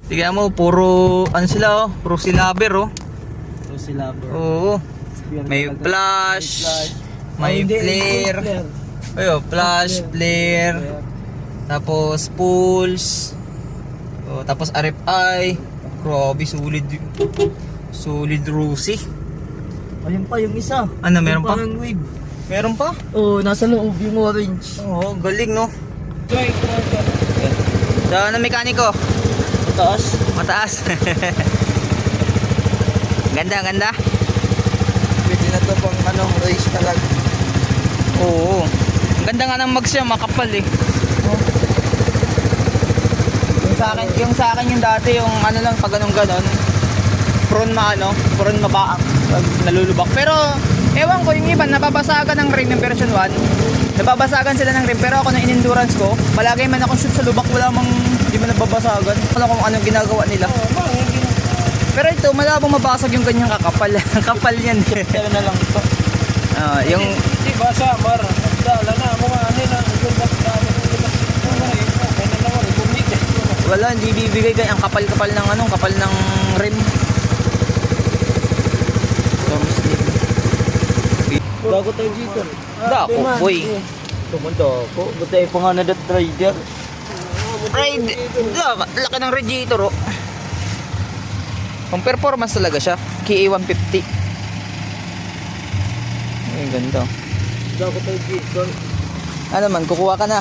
Tignan mo, puro, ano sila oh, puro silaber oh. Puro silaber. Oo. May flash, may flare. Ayo, flash, flare. Tapos pulse. Oh, tapos RFI. Grabe, solid. Solid Rusi. Ayun pa yung isa. Ano, meron pa? Parang wave. Meron pa? Oo, nasa loob yung orange. Oo, galing no. So, ano mekaniko? Taas. Mataas. Ganda, ganda. Pwede na to pang ano, race talaga. Oo. Ang ganda nga ng mags siya, makapal eh. Yung sa akin yung dati, yung ano lang, pag ganun-ganon. Prone mabaang pag nalulubak. Pero, ewan ko, yung iba, nababasagan ng rim yung version 1. Nababasagan sila ng rim, pero ako ng in-endurance ko, palagi man akong shoot sa lubak, wala mang, di man nababasagan. Wala kung anong ginagawa nila. Pero ito, malabong mabasag yung ganyang kakapal. Kapal yan. Kaya na lang ito. Yung, Di ba sa Mar? Dala na, mga ano na, gulbat dami. wala, hindi bibigay ganyan. Ang kapal-kapal ng ano, kapal ng rim. Bago tayo dito. Dako, boy. Tumanda ako. Ba't tayo pa nga na that rider? Ride, laki ng radiator oh. Pang performance talaga siya. KA 150. Ay, ganda. Bago tayo dito. Ano man, kukuha ka na.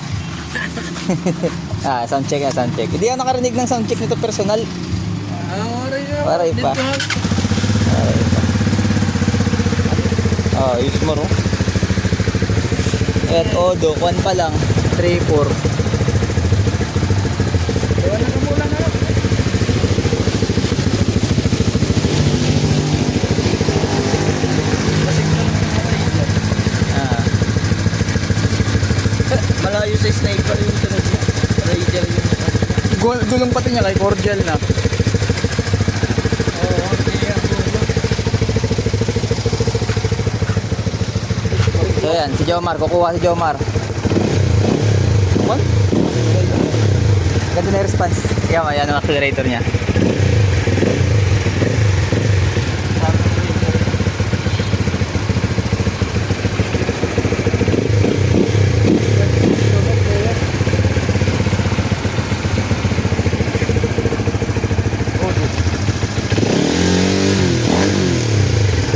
Sound check na, sound check. Hindi ako nakarinig ng sound check nito personal. Para ipa. Use mo ro. At Odo, kwan pa lang. 3-4. Malayo sa sniper yung rider yung Gulong pati niya kay cordial na. So yan, si Jomar, kukuha si Jomar. What? Ganda na yung response. Yan ang accelerator niya.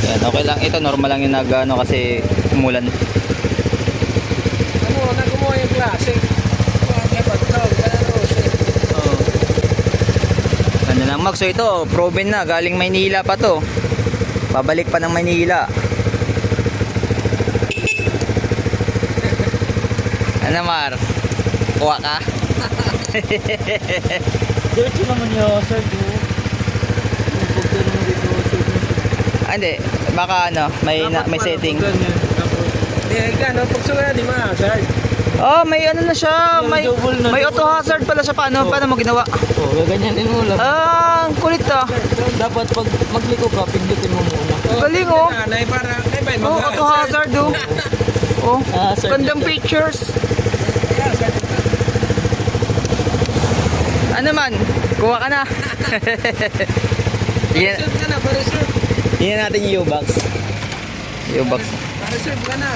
Yan, okay lang. Ito normal lang yung nag-ano kasi umulan. Nagumuha yung klase. Ganda ng mag. So ito, proven na. Galing Maynila pa to. Pabalik pa ng Maynila. Ano Mar? Kuha ka? Diretso naman yung sir. Hindi. Baka ano, may setting. Pag suga di ma, sir. Oh, may ano na siya. May auto hazard pala siya. Paano mo ginawa? Oo, ganyanin mo lang. Ang kulit ah. Dapat pag magliko ka, pindutin mo muna. Galing oh. Oh, Auto hazard oh. Oh, gandang pictures. Ano man, kuha ka na. Tingnan natin yung U-box. U-box. Para-serve ka na.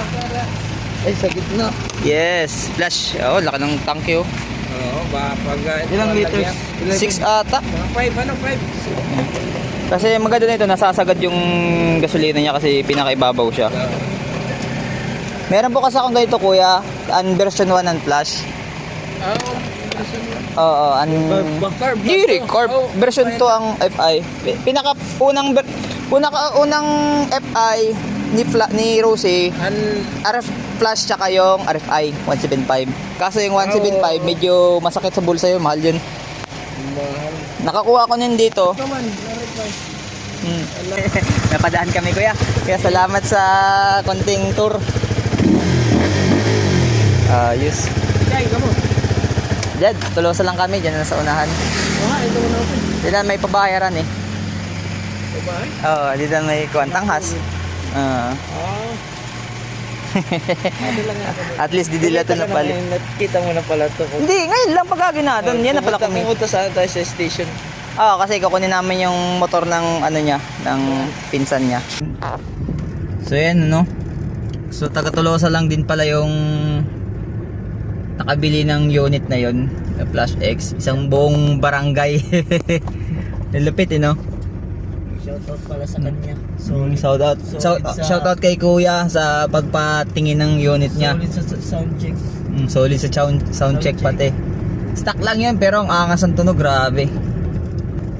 Ay, sa gitna. Yes, flash. Oh, laki ng tanke oh. Oo, pag... Ilang liters? 6 ata. 5, 5? Kasi maganda nito, nasasagad yung gasolina niya kasi pinakaibabaw siya. Meron po kasi akong ganito kuya, ang version 1 and flash. Oo, carb. Version 2 ang FI. Unang FI ni Rosie, RF flash tsaka yung RFI 175. Kaso yung 175 medyo masakit sa bulsa yun, mahal yun. Nakakuha ko nun dito. Napadaan kami kuya. Kaya salamat sa konting tour. Ayos. Dad, tulosa lang kami dyan na sa unahan. Di na may pabayaran eh. Oo, di na may kuwantanghas. At least didilato na pala. Nakita mo na pala to. Hindi, ngayon lang pagkagina doon. Yan na pala kami. Pumunta sa tayo sa station. Oo, kasi kukunin namin yung motor ng ano niya, ng pinsan niya. So yan, no? So taga Tolosa lang din pala yung nakabili ng unit na yon, na Flash X. Isang buong barangay. Nilupit, no? Shoutout pala sa kanya. Shoutout. Shoutout kay Kuya sa pagpatingin ng unit niya. Solid sa sound check. Solid sa sound check pati. Stock lang yun pero ang angas ng tunog, grabe.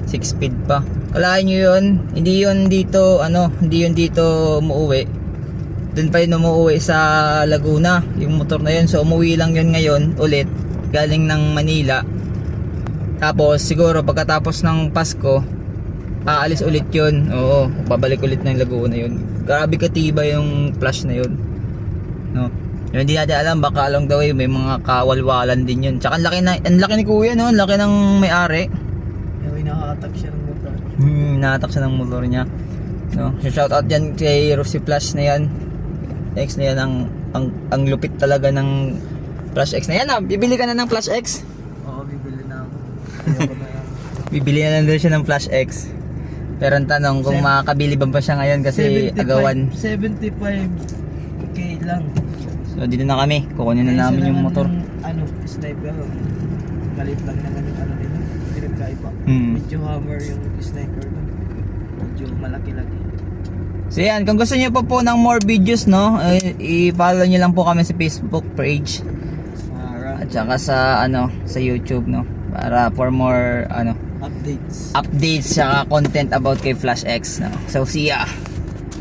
6 speed pa. Kalahin nyo yun, hindi yun dito umuwi. Doon pa yun umuwi sa Laguna, yung motor na yun. So umuwi lang yun ngayon ulit, galing ng Manila. Tapos siguro pagkatapos ng Pasko, aalis ulit yun. Oo, babalik ulit ng Laguna yun. Grabe katiba yung Flash na yun, no? Yung hindi natin alam, baka along the way may mga kawalwalan din yun. Tsaka ang laki ni Kuya, no? Ang laki ng may-ari. Yung naka-attack siya ng motor. Naatak siya ng motor niya, no? So shoutout dyan kay Rosy Flash na yan. X na yan, ang lupit talaga ng Flash X na yan. Bibili ka na ng Flash X? Oo, bibili na ako. Ayoko na yan. Bibili na lang daw siya ng Flash X. Pero ang tanong kung makakabili ba siya ngayon kasi agawan. 75k lang. So dito na kami, kukunin na namin yung motor. Sniper. Maliit lang naman yung ano nila. Pinagkaiba. Hmm. Medyo hammer yung sniper doon. Medyo malaki-laki. So yan, kung gusto niyo po ng more videos, no, i-follow niyo lang po kami sa Facebook page at saka sa sa YouTube, no, para for more Updates. updates saka content about kay Flash X, no. So see ya.